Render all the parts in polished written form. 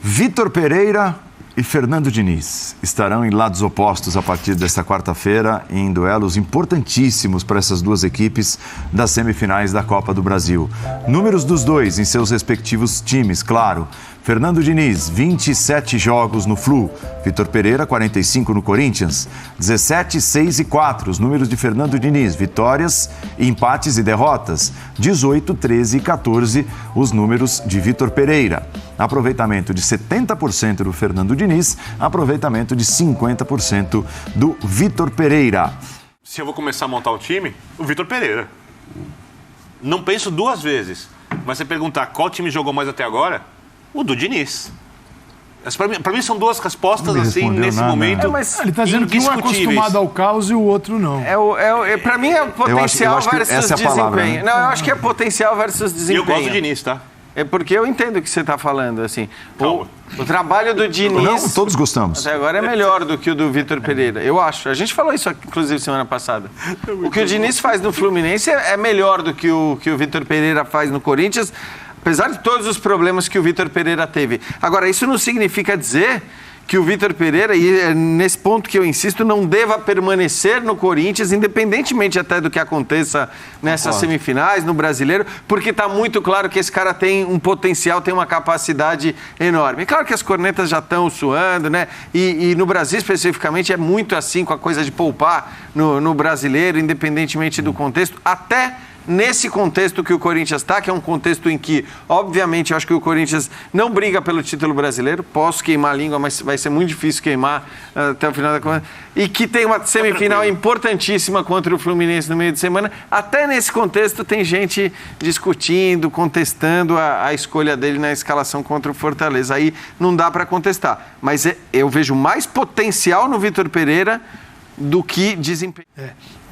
Vitor Pereira e Fernando Diniz estarão em lados opostos a partir desta quarta-feira em duelos importantíssimos para essas duas equipes das semifinais da Copa do Brasil. Números dos dois em seus respectivos times, claro. Fernando Diniz, 27 jogos no Flu. Vitor Pereira, 45 no Corinthians. 17, 6 e 4, os números de Fernando Diniz. Vitórias, empates e derrotas. 18, 13 e 14, os números de Vitor Pereira. Aproveitamento de 70% do Fernando Diniz, aproveitamento de 50% do Vitor Pereira. Se eu vou começar a montar o time, o Vitor Pereira. Não penso duas vezes. Mas você perguntar qual time jogou mais até agora, o do Diniz. Para mim são duas respostas assim nesse momento. Mas ele está dizendo que um é acostumado ao caos e o outro não. Para mim é potencial versus desempenho. Não, eu acho que é potencial versus desempenho. E eu gosto do Diniz, tá? É porque eu entendo o que você está falando, assim. O trabalho do Diniz... Não, todos gostamos. Até agora é melhor do que o do Vitor Pereira, eu acho. A gente falou isso, inclusive, semana passada. O que o Diniz faz no Fluminense é melhor do que o Vitor Pereira faz no Corinthians, apesar de todos os problemas que o Vitor Pereira teve. Agora, isso não significa dizer que o Vitor Pereira, e é nesse ponto que eu insisto, não deva permanecer no Corinthians, independentemente até do que aconteça nessas semifinais, no Brasileiro, porque está muito claro que esse cara tem um potencial, tem uma capacidade enorme. É claro que as cornetas já estão suando, né? E no Brasil, especificamente, é muito assim, com a coisa de poupar no Brasileiro, independentemente do contexto, até nesse contexto que o Corinthians está, que é um contexto em que, obviamente, eu acho que o Corinthians não briga pelo título brasileiro, posso queimar a língua, mas vai ser muito difícil queimar até o final da conta, e que tem uma semifinal importantíssima contra o Fluminense no meio de semana. Até nesse contexto tem gente discutindo, contestando a escolha dele na escalação contra o Fortaleza. Aí não dá para contestar, mas eu vejo mais potencial no Vitor Pereira do que desempenho.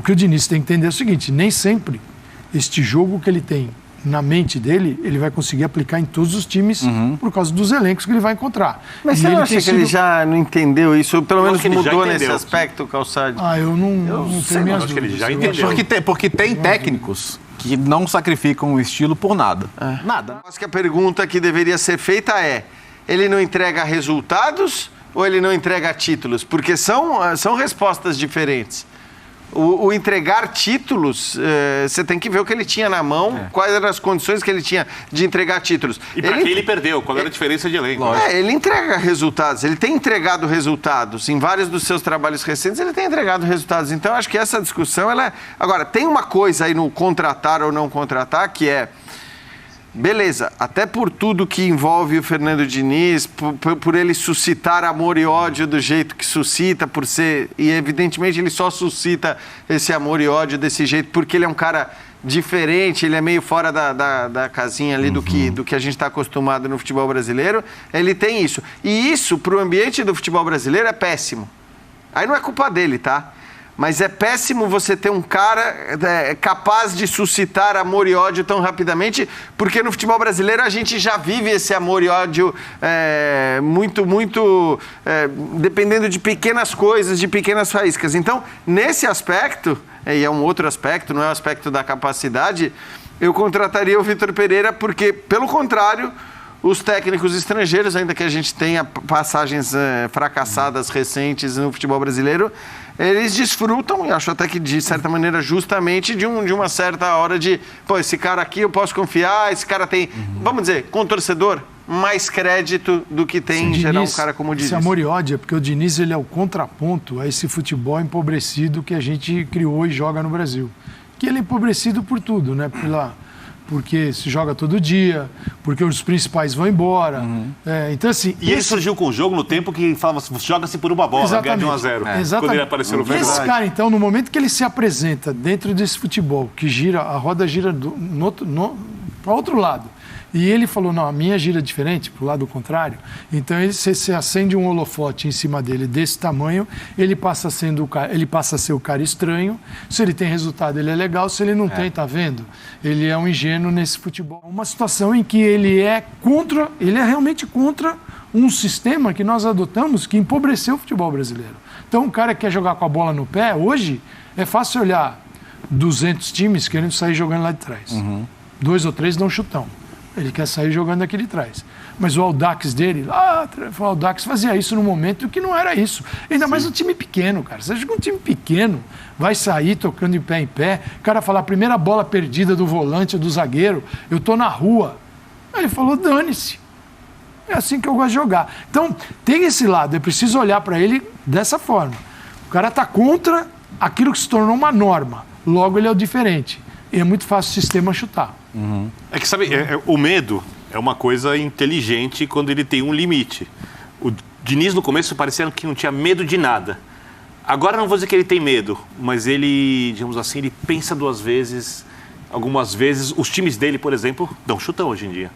O que o Diniz tem que entender é o seguinte, nem sempre este jogo que ele tem na mente dele, ele vai conseguir aplicar em todos os times por causa dos elencos que ele vai encontrar. Mas você não acha que ele já não entendeu isso? Pelo menos mudou nesse aspecto, Calçade? Eu não tenho minhas dúvidas. Ele já entendeu. Porque tem técnicos que não sacrificam o estilo por nada. Nada. Acho que a pergunta que deveria ser feita é, ele não entrega resultados ou ele não entrega títulos? Porque são respostas diferentes. O entregar títulos, você tem que ver o que ele tinha na mão, quais eram as condições que ele tinha de entregar títulos. E para quem ele perdeu, qual era a diferença de elenco? Ele entrega resultados, ele tem entregado resultados. Em vários dos seus trabalhos recentes, ele tem entregado resultados. Então, acho que essa discussão, ela é... Agora, tem uma coisa aí no contratar ou não contratar, que é... Beleza, até por tudo que envolve o Fernando Diniz, por ele suscitar amor e ódio do jeito que suscita, por ser... E evidentemente ele só suscita esse amor e ódio desse jeito porque ele é um cara diferente, ele é meio fora da casinha ali do que a gente está acostumado no futebol brasileiro. Ele tem isso. E isso, para o ambiente do futebol brasileiro, é péssimo. Aí não é culpa dele, tá? Mas é péssimo você ter um cara capaz de suscitar amor e ódio tão rapidamente, porque no futebol brasileiro a gente já vive esse amor e ódio dependendo de pequenas coisas, de pequenas faíscas. Então, nesse aspecto, e é um outro aspecto, não é o aspecto da capacidade, eu contrataria o Vitor Pereira porque, pelo contrário, os técnicos estrangeiros, ainda que a gente tenha passagens fracassadas recentes no futebol brasileiro, eles desfrutam, e acho até que de certa maneira justamente, de uma certa hora de, esse cara aqui eu posso confiar, esse cara tem, vamos dizer, com o torcedor, mais crédito do que tem em geral um cara como o Diniz. Esse amor e ódio é porque o Diniz ele é o contraponto a esse futebol empobrecido que a gente criou e joga no Brasil. Que ele é empobrecido por tudo, né? Porque se joga todo dia, porque os principais vão embora. Então, assim... E ele surgiu com o jogo no tempo que falava, joga-se por uma bola, ganha de 1-0. Exatamente. Quando ele apareceu no Esse cara, então, no momento que ele se apresenta dentro desse futebol, que gira, a roda gira para outro lado, e ele falou, não, a minha gira diferente, para o lado contrário, então você acende um holofote em cima dele desse tamanho, ele passa a ser o cara estranho, se ele tem resultado ele é legal, se ele não tem, tá vendo? Ele é um ingênuo nesse futebol. Uma situação em que ele é realmente contra um sistema que nós adotamos que empobreceu o futebol brasileiro. Então, um cara que quer jogar com a bola no pé, hoje, é fácil olhar 200 times querendo sair jogando lá de trás. 2 ou 3 dão chutão. Ele quer sair jogando aqui de trás. Mas o Audax dele, o Audax fazia isso no momento que não era isso. Ainda mais um time pequeno, cara. Você acha que um time pequeno vai sair tocando de pé em pé, o cara falar, a primeira bola perdida do volante ou do zagueiro, eu tô na rua. Aí ele falou, dane-se. É assim que eu gosto de jogar. Então, tem esse lado, é preciso olhar para ele dessa forma. O cara tá contra aquilo que se tornou uma norma. Logo, ele é o diferente. E é muito fácil o sistema chutar. É que, sabe, o medo é uma coisa inteligente quando ele tem um limite. O Diniz, no começo, parecia que não tinha medo de nada. Agora, não vou dizer que ele tem medo, mas ele, digamos assim, ele pensa duas vezes. Algumas vezes, os times dele, por exemplo, dão chutão hoje em dia.